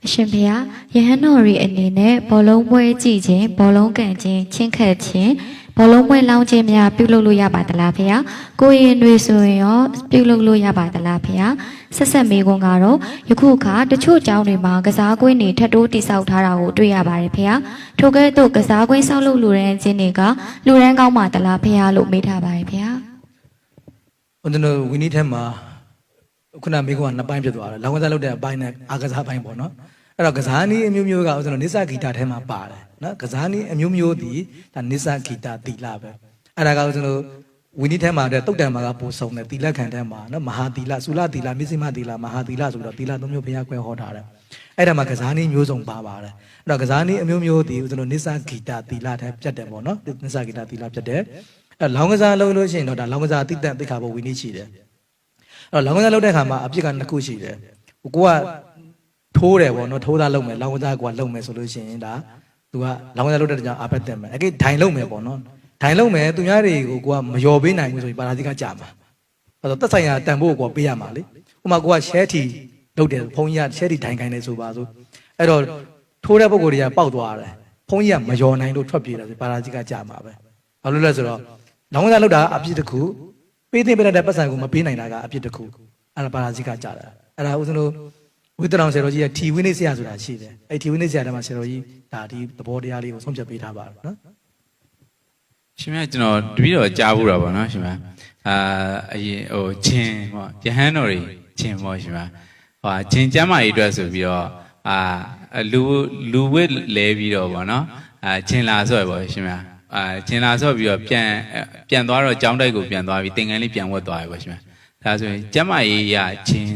အရှင်ဖေဟာယဟန်တော်ရီအနေနဲ့ဘောလုံးပွဲကြည့်ခြင်းဘောလုံးကန်ခြင်းချင်းခတ်ခြင်းဘောလုံးပွဲလောင်းခြင်းများပြုလုပ်လို့ရပါသလားဖေဟာကိုရင်တွေဆိုရင်ရောပြုလုပ်လို့ရပါသလားဖေဟာဆက်ဆက်မေးခွန်းကတော့ယခုအခါတချို့ကျောင်းတွေမှာကစားကွင်းတွေထပ်တိုးတိစောက်ထားတာကိုတွေ့ရပါတယ်ဖေဟာထိုကဲ့သို့ကစားကွင်းဆောက်လုပ်လူရန်ခြင်းတွေကလူရန်ကောင်းပါသလားဖေဟာလို့မေးထားပါတယ်ဖေဟာ ဦးဇင်းတို့ဝီနီထဲမှာခုနမေးခွန်းကနှစ်ပိုင်းဖြစ်သွားတယ်လောင်းကစားလုပ်တဲ့အပိုင်းနဲ့အာကစားပိုင်းပေါ့နော်အဲ့တော့ကစားနည်းအမျိုးမျိုးကဦးဇင်းတို့နိစ္စဂီတာထဲမှာပါတယ်နော်ကစားနည်းအမျိုးမျိုးဒီဒါနိစ္စဂီတာတီလာပဲအဲ့ဒါကဦးဇင်းတို့ဝီနီထဲမှာတဲ့တုတ်တန်မှာကပို့ဆုံးတယ်တီလက်ခံထဲမှာနော်မဟာတီလာဆူလာတီလာမစ္စည်းမတီလာမဟာတီလာဆိုတော့တီလာသုံးမျိုးဘုရားခွဲဟောထားတယ်အဲ့ဒါမှာကစားနည်းမျိုးစုံပါပါတယ်အဲ့တော့ကစားနည်းအမျိုးမျိုးဒီဦးဇင်းတို့နိစ္စဂီတာတီလာထဲပြတ်တယ်ပေါ့နော်နိစ္စဂီတာတီလာပြတ်တယ်အဲ့လောင်းကစားလုပ်လို့ရှိရင်တော့ဒါလောင်းကစားတိတ္တသိခါဖို့ဝီနီရှိတယ်အဲ့တော့လောင်းကစားလုပ်တဲ့ခါမှာအပြစ်ကနှစ်ခုရှိတယ်ကိုကထိုးတယ်ပေါ့နော်ထိုးသားလုပ်မယ်လောင်းကစားကလုပ်မယ်ဆိုလို့ရှိရင်ဒါသူကလောင်းကစားလုပ်တဲ့ကြောင့်အာဖက်တက်မယ်အဲ့ဒီဒိုင်လုပ်မယ်ပေါ့နော်ဒိုင်လုပ်မယ်သူများတွေကိုကိုကမလျော်ပေးနိုင်ဘူးဆိုရင်ပါရာဇိကကြာမှာအဲ့တော့သက်ဆိုင်ရာတန်ဖို့ကိုပေးရမှာလေဥပမာကိုကရှဲထီလုပ်တယ်ဘုန်းကြီးကရှဲထီဒိုင်ခိုင်းတယ်ဆိုပါစို့အဲ့တော့ထိုးတဲ့ပုံကိုယ်တွေကပေါက်သွားတယ်ဘုန်းကြီးကမလျော်နိုင်လို့ထွက်ပြေးတယ်ဆိုပါရာဇိကကြာမှာပဲဘာလို့လဲဆိုတော့လောင်းကစားလုပ်တာအပြစ်တစ်ခုပေးသိပေးတဲ့ပတ်စံကိုမပေးနိုင်တာကအပြစ်တစ်ခုအဲ့ဒါပါရာဇိကကြာတာအဲ့ဒါဦးဇင်းတို့ဝိတ္တရောင်ဆရာတော်ကြီးကထီဝိနည်းဆရာဆိုတာရှိတယ်အဲ့ထီဝိနည်းဆရာတည်းမှာဆရာတော်ကြီးဒါဒီသဘောတရားလေးကိုဆုံးဖြတ်ပေးထားပါတယ်နော်ရှင်မကျွန်တော်တပည့်တော်ကြားဘူးတာပေါ့နော်ရှင်မအရင်ဟိုချင်းပေါ့ယဟန်တော်တွေချင်းပေါ့ရှင်မဟိုချင်းကျမ်းမာရေးအတွက်ဆိုပြီးတော့လူဝစ်လဲပြီးတော့ပေါ့နော်ချင်းလာဆော့ပေါ့ရှင်မချင်းလာဆော့ပြီးတော့ပြန်သွားတော့ကျောင်းတိုက်ကိုပြန်သွားပြီးသင်္ကန်းလေးပြန်ဝတ်သွားပြီပေါ့ရှင်မဒါဆိုရင်ကျမ်းမာရေးရချင်း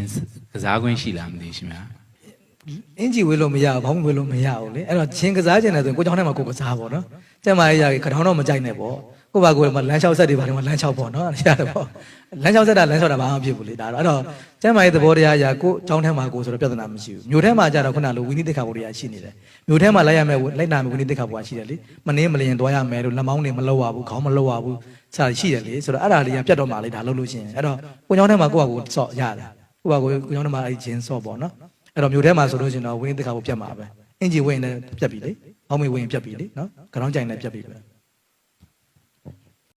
ကစားခွင့်ရှိလားမသိရှင်မအင်ဂျီဝေးလို့မရဘူးဘောင်းဝေးလို့မရဘူးလေအဲ့တော့ချင်းကစားကျင်တယ်ဆိုရင်ကိုเจ้าထဲမှာကိုကစားပေါ့နော်ကျမ်းမာရေးရခထောင်းတော့မကြိုက်နဲ့ပေါ့ကိုပါကိုယ်မှာလမ်းလျှောက်ဆက်တွေပါတယ်မှာလမ်းလျှောက်ပေါ့နော်ရတယ်ပေါ့လမ်းလျှောက်ဆက်တာလမ်းလျှောက်တာဘာမှမဖြစ်ဘူးလေဒါတော့အဲ့တော့ကျမ်းမာရေးသဘောတရားအရာကိုเจ้าထဲမှာကိုဆိုတော့ပြဿနာမရှိဘူးမြို့ထဲမှာကြတော့ခုနလိုဝိနည်းသိက္ခာပုဒ်တွေကရှိနေတယ်မြို့ထဲမှာလိုက်ရမယ်လိုက်နာမယ်ဝိနည်းသိက္ခာပုဒ်ကရှိတယ်လေမနှင်းမလျင်သွားရမယ်လို့လက်မောင်းတွေမလှုပ်ရဘူးခေါင်းမလှုပ်ရဘူးစတာရှိတယ်လေဆိုတော့အဲ့ဒါလေးကပြတ်တော့မှလေဒါလှုပ်လို့ရှိရင်အဲ့တော့ကိုเจ้าထဲမှာကိုယ့်ဟာကိုစော့ရတယ်ကိုယ့်ဟာကိုเจ้าထဲမှာအဲ့ဂျင်းစော့ပေါ့နော်အဲ့တော့မြို့ထဲမှာဆိုလို့ရှိရင်တော့ဝိနည်းသိက္ခာပုဒ်ပြတ်မှာပဲအင်ဂျီဝင်လည်းပြတ်ပြီလေအောင်းမေဝင်ပြတ်ပြီလေနော်ခေါင်းကြိုင်လည်းပြတ်ပြီပဲ